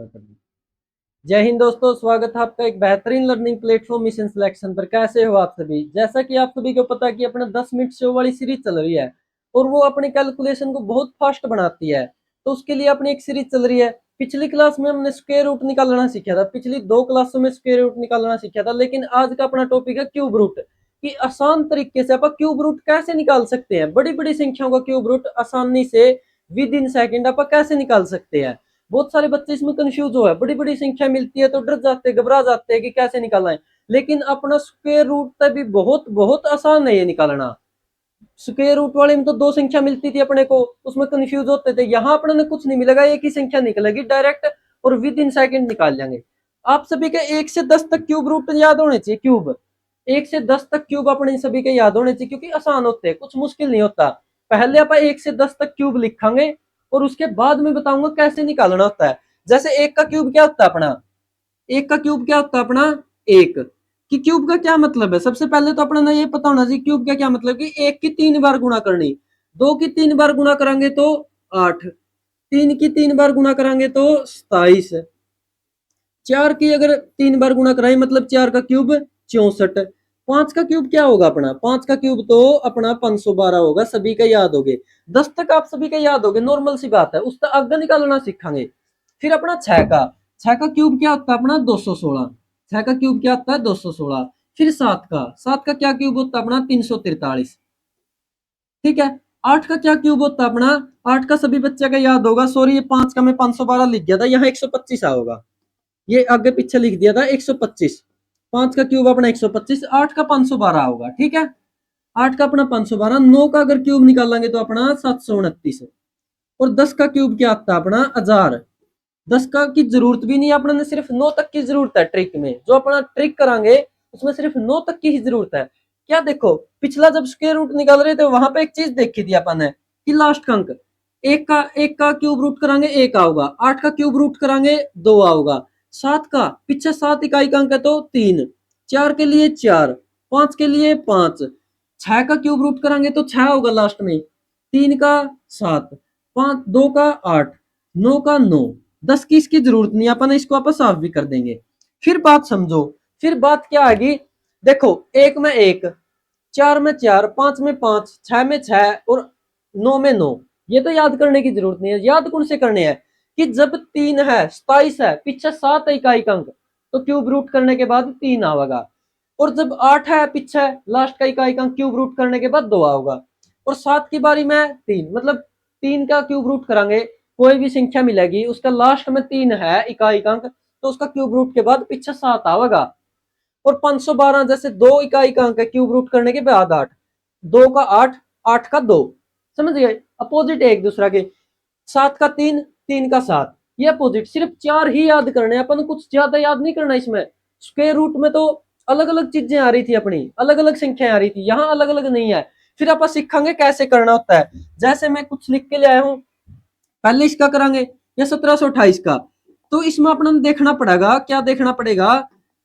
जय हिंद दोस्तों, स्वागत है आपका एक बेहतरीन लर्निंग प्लेटफॉर्म मिशन सिलेक्शन पर। कैसे हो आप सभी? जैसा कि आप सभी को पता है कि अपना 10 मिनट शो वाली सीरीज चल रही है और वो अपने कैलकुलेशन को बहुत फास्ट बनाती है। तो उसके लिए अपनी एक सीरीज चल रही है। पिछली क्लास में हमने स्क्वायर रूट निकालना सीखा था, पिछली 2 क्लासों में स्क्वायर रूट निकालना सीखा था, लेकिन आज का अपना टॉपिक है क्यूब रूट कि आसान तरीके से आप क्यूब रूट कैसे निकाल सकते हैं। बड़ी बड़ी संख्याओं का क्यूब रूट आसानी से विद इन सेकेंड आप कैसे निकाल सकते हैं। बहुत सारे बच्चे इसमें कंफ्यूज हो है, बड़ी बड़ी संख्या मिलती है तो डर जाते, घबरा जाते हैं कि कैसे निकालना है। लेकिन अपना स्क्वायर रूट तक भी बहुत बहुत आसान है ये निकालना। स्क्वायर रूट वाले में तो 2 संख्या मिलती थी अपने को, उसमें कंफ्यूज होते थे। यहाँ अपने ने कुछ नहीं मिलेगा, एक ही संख्या निकलेगी डायरेक्ट और विद इन सेकंड निकाल लेंगे। आप सभी के 1 से 10 तक क्यूब रूट याद होने चाहिए। क्यूब 1 से 10 तक क्यूब अपने सभी के याद होने चाहिए, क्योंकि आसान होते हैं, कुछ मुश्किल नहीं होता। पहले आप 1 से 10 तक क्यूब लिखेंगे और उसके बाद में बताऊंगा कैसे निकालना होता है। जैसे 1 का क्यूब क्या होता है अपना, 1 का क्यूब क्या होता है अपना 1 कि क्यूब का क्या मतलब है। सबसे पहले तो अपना ये पता होना चाहिए क्यूब का क्या मतलब, कि 1 की 3 बार गुणा करनी, 2 की 3 बार गुणा करेंगे तो 8, 3 की 3 बार गुणा करेंगे तो 27, 4 की अगर 3 बार गुणा कराए मतलब 4 का क्यूब 64। 5 का क्यूब क्या होगा अपना, 5 का क्यूब तो अपना 512 होगा, सभी का याद होगे। 10 तक आप सभी का याद होगे, नॉर्मल सी बात है, उसका आगे निकालना सीखेंगे। फिर अपना 6 का क्यूब क्या होता है अपना 216, 6 का क्यूब क्या होता है 216। फिर 7 का क्या क्यूब होता है अपना 343। ठीक है। 8 का क्या क्यूब होता है अपना, 8 का सभी बच्चे का याद होगा, सॉरी ये 5 का मैं 512 लिख गया था, यहाँ 125 होगा, ये आगे पीछे लिख दिया था 125। 5 का क्यूब अपना 125, 8 का 512 होगा। ठीक है, 8 का अपना 512, 9 का अगर क्यूब निकालेंगे तो अपना 729 और 10 का क्यूब क्या आता है अपना 1000। 10 का की जरूरत भी नहीं है, अपने सिर्फ 9 तक की जरूरत है। ट्रिक में जो अपना ट्रिक करांगे उसमें सिर्फ 9 तक की ही जरूरत है। क्या देखो, पिछला जब स्क्वायर रूट निकाल रहे थे वहां पे एक चीज देखी थी अपन ने कि लास्ट का अंक एक का क्यूब रूट करांगे 1 आओगा, 8 का क्यूब रूट करांगे 2 आओगा, 7 का पीछे 7 इकाई का अंक है तो 3, 4 के लिए 4, 5 के लिए 5, 6 का क्यूब रूट करांगे तो 6 होगा लास्ट में, 3 का 7, 5 2 का 8, 9 का 9। 10 की इसकी जरूरत नहीं, अपन इसको आप साफ भी कर देंगे। फिर बात समझो, फिर बात क्या आएगी, देखो 1 में 1, 4 में 4, 5 में 5, 6 में 6 और 9 में 9। ये तो याद करने की जरूरत नहीं है। याद कौन से करने हैं कि जब 3 है 27 है पीछे 7 इकाई का अंक तो क्यूब रूट करने के बाद 3 आएगा, और जब 8 है पीछे लास्ट का इकाई का अंक क्यूब रूट करने के बाद 2 आएगा, और 7 की बारी में 3, मतलब 3 का क्यूब रूट करेंगे, कोई भी संख्या मिलेगी उसका लास्ट में 3 है इकाई का अंक तो उसका क्यूब रूट के बाद पीछे 7 आएगा। और 512 जैसे 2 इकाई का अंक है, क्यूब रूट करने के बाद 8, 2 का 8, 8 का 2, समझ गए, अपोजिट है एक दूसरा के। 7 का 3, 3 का 7, ये अपोजिट। सिर्फ 4 ही याद करने हैं अपन, कुछ ज्यादा याद नहीं करना इसमें। स्क्वायर रूट में तो अलग अलग चीजें आ रही थी, अपनी अलग अलग संख्याएं आ रही थी, यहाँ अलग अलग नहीं है। फिर आप सीखेंगे कैसे करना होता है। जैसे मैं कुछ लिख के ले आया हूँ, पहले इसका करांगे या 1728 का, तो इसमें अपना देखना पड़ेगा, क्या देखना पड़ेगा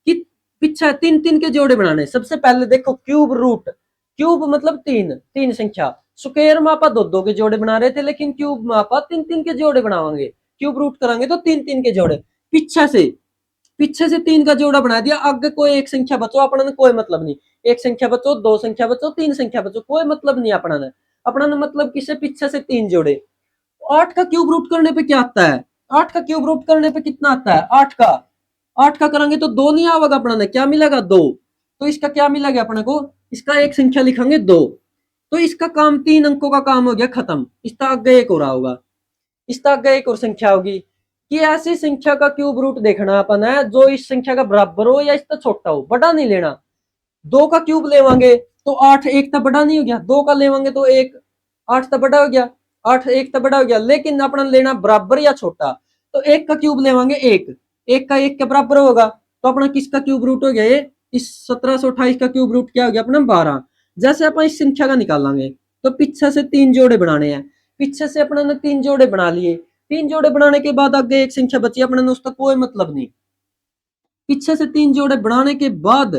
कि पीछे 3 3 के जोड़े बनाने। सबसे पहले देखो क्यूब रूट, क्यूब मतलब 3 3 संख्या। स्क्वायर में आप 2 2 के जोड़े बना रहे थे, लेकिन क्यूब में आप 3 3 के जोड़े बनावांगे। क्यूब रूट करांगे तो 3 3 के जोड़े। पीछे से 3 का जोड़ा बना दिया, आगे कोई एक संख्या बचो अपना ने कोई मतलब नहीं। एक संख्या बचो, 2 संख्या बचो, 3 संख्या बचो, कोई मतलब नहीं अपना ने। अपना ने मतलब किसे पीछे से 3 जोड़े। 8 का क्यूब रूट करने पे क्या आता है, 8 का क्यूब रूट करने पे कितना आता है, 8 का करेंगे तो 2 नहीं आवेगा, अपना ने क्या मिलेगा 2। तो इसका क्या मिलेगा अपने को, इसका एक संख्या लिखेंगे 2, तो इसका काम 3 अंकों का काम हो गया खत्म। इसका आगे एक और होगा, इसका आगे एक और संख्या होगी कि ऐसी संख्या का क्यूब रूट देखना अपन है जो इस संख्या का बराबर हो या इसका छोटा हो, बड़ा नहीं लेना। 2 का क्यूब लेवांगे तो 8, एक तो बड़ा नहीं हो गया, 2 का लेवांगे तो 1, 8 तो बड़ा हो गया, 8 एक तो बड़ा हो गया, लेकिन अपना लेना बराबर या छोटा। तो 1 का क्यूब लेवांगे 1, 1 का 1 के बराबर होगा, तो अपना किसका क्यूब रूट हो गया ये, इस 1728 का क्यूब रूट क्या हो गया अपना 12। जैसे अपन इस संख्या का निकालेंगे तो पीछे से 3 जोड़े बनाने हैं, पीछे से अपने ने 3 जोड़े बना लिए। 3 जोड़े बनाने के बाद आगे एक संख्या बची, अपने ने उसका कोई मतलब नहीं। पीछे से 3 जोड़े बनाने के बाद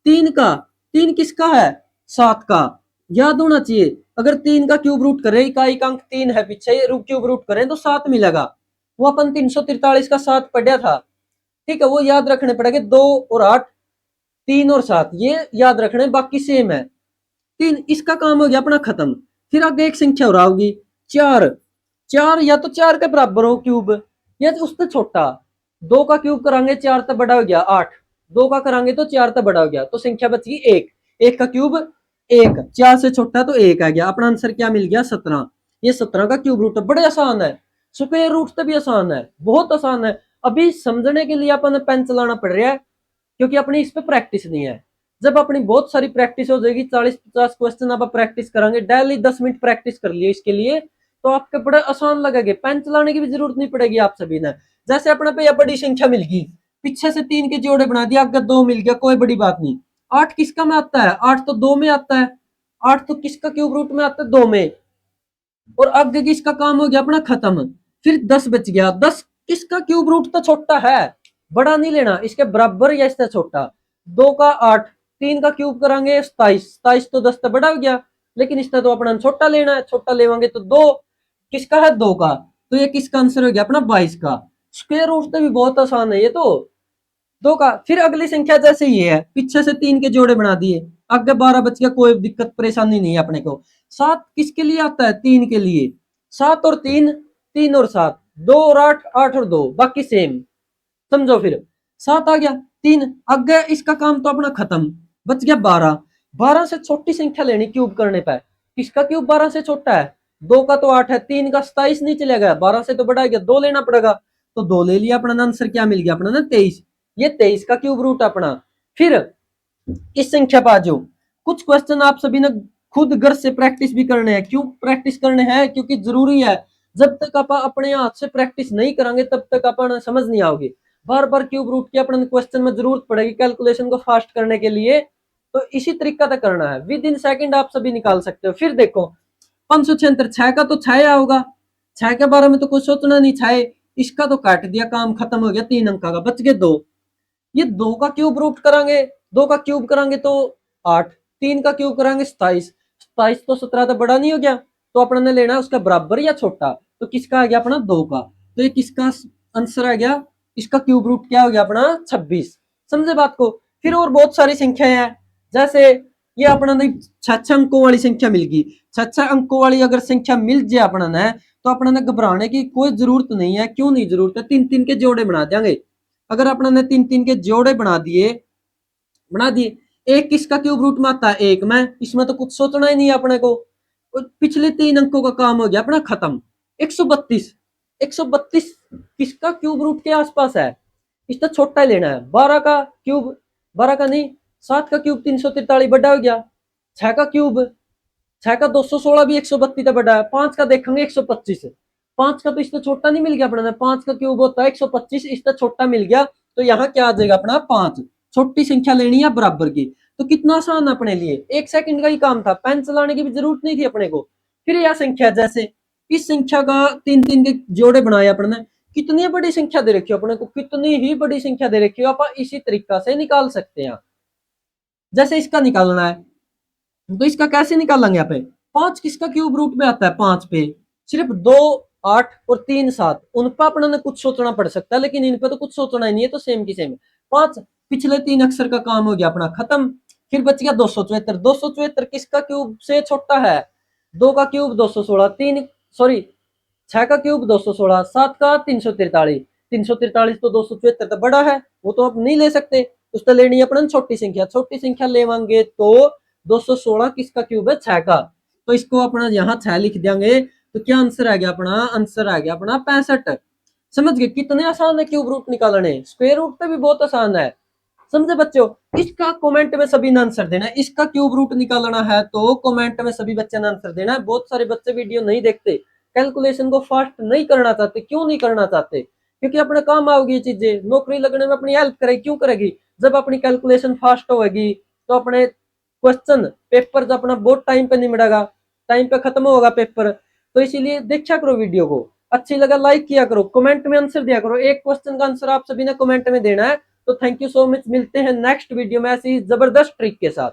3 का, 3 किसका है 7 का, याद होना चाहिए। अगर 3 का क्यूब रूट करें, इकाई का अंक 3 है पीछे क्यूब रूट करें तो 7 मिलेगा। वो अपन 343 का 7 पढ़ा था, ठीक है, वो याद रखने पड़ेंगे। 2 और 8, 3 और 7 ये याद रखने, बाकी सेम है। 3 इसका काम हो गया अपना खत्म। फिर आगे एक संख्या और आओगी 4। 4 या तो 4 के बराबर हो क्यूब, या तो उससे छोटा। 2 का क्यूब करांगे 4 तक बड़ा हो गया 8, 2 का करांगे तो 4 तक बड़ा हो गया, तो संख्या बच गई 1। 1 का क्यूब 1, 4 से छोटा तो 1 आ गया। अपना आंसर क्या मिल गया? 17। ये 17 का क्यूब रूट है। बड़े आसान है, स्क्वायर रूट से भी आसान है, बहुत आसान है। अभी समझने के लिए अपन पेन चलाना पड़ रहा है, क्योंकि अपनी इस पे प्रैक्टिस नहीं है। जब अपनी बहुत सारी प्रैक्टिस हो जाएगी, 40-50 क्वेश्चन आप प्रैक्टिस करेंगे, डेली 10 मिनट प्रैक्टिस कर लिए इसके लिए, तो आपके बड़े आसान लगेंगे। पेन चलाने की भी जरूरत नहीं पड़ेगी आप सभी ने। जैसे अपने पे यह बड़ी संख्या मिल गई, पीछे से 3 के जोड़े बना दिया, आगे 2 मिल गया, कोई बड़ी बात नहीं। 8 किसका में आता है? 8 तो 2 में आता है। 8 तो किसका क्यूब रूट में आता है? 2 में। और आगे किसका काम हो गया अपना खत्म। फिर 10 बच गया। 10 किसका क्यूब रूट तो छोटा है, बड़ा नहीं लेना, इसके बराबर या इससे छोटा। 2 का 8, 3 का क्यूब करांगे 27, 27 तो 10 तो बड़ा हो गया, लेकिन इसका तो अपना छोटा लेना है, छोटा लेवांगे तो 2 किसका है? 2 का। तो ये किसका आंसर हो गया? अपना 22 का। स्क्वायर रूट तो भी बहुत आसान है ये तो, 2 का। फिर अगली संख्या जैसे ये है, पीछे से 3 के जोड़े बना दिए, आगे 12 बच गया, कोई दिक्कत परेशानी नहीं है अपने को। 7 किसके लिए आता है? 3 के लिए। 7 और 3, 3 और 7, 2 और 8, 8 और 2, बाकी सेम। समझो फिर 7 आ गया, 3 आगे, इसका काम तो अपना खत्म। बच गया 12। 12 से छोटी संख्या लेनी क्यूब करने पर। किसका क्यूब 12 से छोटा है? 2 का तो 8 है, 3 का 27 नहीं चलेगा, 12 से तो बड़ा है, 2 लेना पड़ेगा, तो 2 ले लिया। अपना आंसर क्या मिल गया? अपना ना 23। ये 23 का क्यूब रूट अपना। फिर इस संख्या पर जो कुछ क्वेश्चन आप सभी ने खुद घर से प्रैक्टिस भी करने हैं। क्यों प्रैक्टिस करने हैं? क्योंकि जरूरी है। जब तक आप अपने हाथ से प्रैक्टिस नहीं करेंगे तब तक अपन समझ नहीं आओगे। बार बार क्यूब रूट की अपन क्वेश्चन में जरूरत पड़ेगी कैलकुलेशन को फास्ट करने के लिए, तो इसी तरीका से करना है। विद इन सेकंड आप सभी निकाल सकते हो। फिर देखो 576, 6 का तो 6 आओगा, 6 के बारे में तो कुछ सोचना नहीं, 6 इसका तो काट दिया, काम खत्म हो गया। 3 अंक का बच गए 2। ये 2 का क्यूब रूट करांगे, 2 का क्यूब करांगे तो 8, 3 का क्यूब करांगे 27, 27 तो 17 तो बड़ा नहीं हो गया, तो अपने ने लेना है उसका बराबर या छोटा। तो किसका आ गया? अपना 2 का। तो ये किसका आंसर आ गया? इसका क्यूब रूट क्या हो गया? अपना 26। समझे बात को? फिर और बहुत सारी संख्याएं हैं, जैसे ये अपना 6 अंकों वाली संख्या मिल गई। 6 अंकों वाली अगर संख्या मिल जाए अपना ने, तो अपना ने घबराने की कोई जरूरत नहीं है। क्यों नहीं जरूरत है? 3-3 के जोड़े बना देंगे। अगर अपना ने 3-3 के जोड़े बना दिए, एक किसका क्यूब रूट में आता है? 1 में। इसमें तो कुछ सोचना ही नहीं है अपने को। पिछले 3 अंकों का काम हो गया अपना खत्म। 132, 132 किसका क्यूब रूट के आसपास है? इसका छोटा ही लेना है। 12 का क्यूब, 12 का नहीं, 7 का क्यूब 343 बड़ा हो गया। 6 का क्यूब, 6 का 216 भी 132 का बड़ा है। 5 का देखेंगे 125, 5 का तो इससे छोटा नहीं मिल गया अपना। 5 का क्यूब होता है 125, इससे छोटा मिल गया, तो यहाँ क्या आ जाएगा अपना? 5। छोटी संख्या लेनी है बराबर की। तो कितना आसान है अपने लिए, 1 सेकंड का ही काम था, पेन चलाने की भी जरूरत नहीं थी अपने को। फिर यह संख्या जैसे इस संख्या का 3-3 के जोड़े बनाए अपने, कितनी बड़ी संख्या दे रखी है अपने को, कितनी ही बड़ी संख्या दे रखी है, आप इसी तरीका से निकाल सकते हैं। जैसे इसका निकालना है, तो इसका कैसे निकालेंगे? यहाँ पे 5 किसका क्यूब रूट में आता है? 5 पे सिर्फ 2, 8 और 3, 7, उन पर अपने कुछ सोचना पड़ सकता है, लेकिन इन पे तो कुछ सोचना ही नहीं है, तो सेम की सेम। 5 पिछले 3 अक्षर का काम हो गया अपना खत्म। फिर बच गया 274। 274 किसका क्यूब से छोटा है? 2 का क्यूब 216, 6 का क्यूब 216, 7 का 343, 343 तो 274 तो बड़ा है, वो तो अब नहीं ले सकते, उसको लेनी है अपने छोटी संख्या। छोटी संख्या लेवांगे तो 216 किसका क्यूब है? 6 का। तो इसको अपना यहाँ 6 लिख देंगे, तो क्या आंसर आ गया अपना? आंसर आ गया अपना 65। समझ गए कितने आसान है क्यूब रूट निकालने? स्क्वायर रूट पे भी बहुत आसान है। समझे बच्चों? इसका कमेंट में सभी ने आंसर देना है। इसका क्यूब रूट निकालना है तो कमेंट में सभी बच्चे ने आंसर देना है। बहुत सारे बच्चे वीडियो नहीं देखते, कैलकुलेशन को फास्ट नहीं करना चाहते। क्यों नहीं करना चाहते? क्योंकि अपने काम आओगी ये चीजें, नौकरी लगने में अपनी हेल्प करेगी। क्यों करेगी? जब अपनी कैलकुलेशन फास्ट होगी तो अपने क्वेश्चन पेपर जब अपना बहुत टाइम पे नहीं मिलेगा, टाइम पे खत्म होगा पेपर। तो इसीलिए देखा करो वीडियो को, अच्छी लगा लाइक किया करो, कमेंट में आंसर दिया करो। एक क्वेश्चन का आंसर आप सभी ने कमेंट में देना है। तो थैंक यू सो मच, मिलते हैं नेक्स्ट वीडियो में ऐसी जबरदस्त ट्रिक के साथ।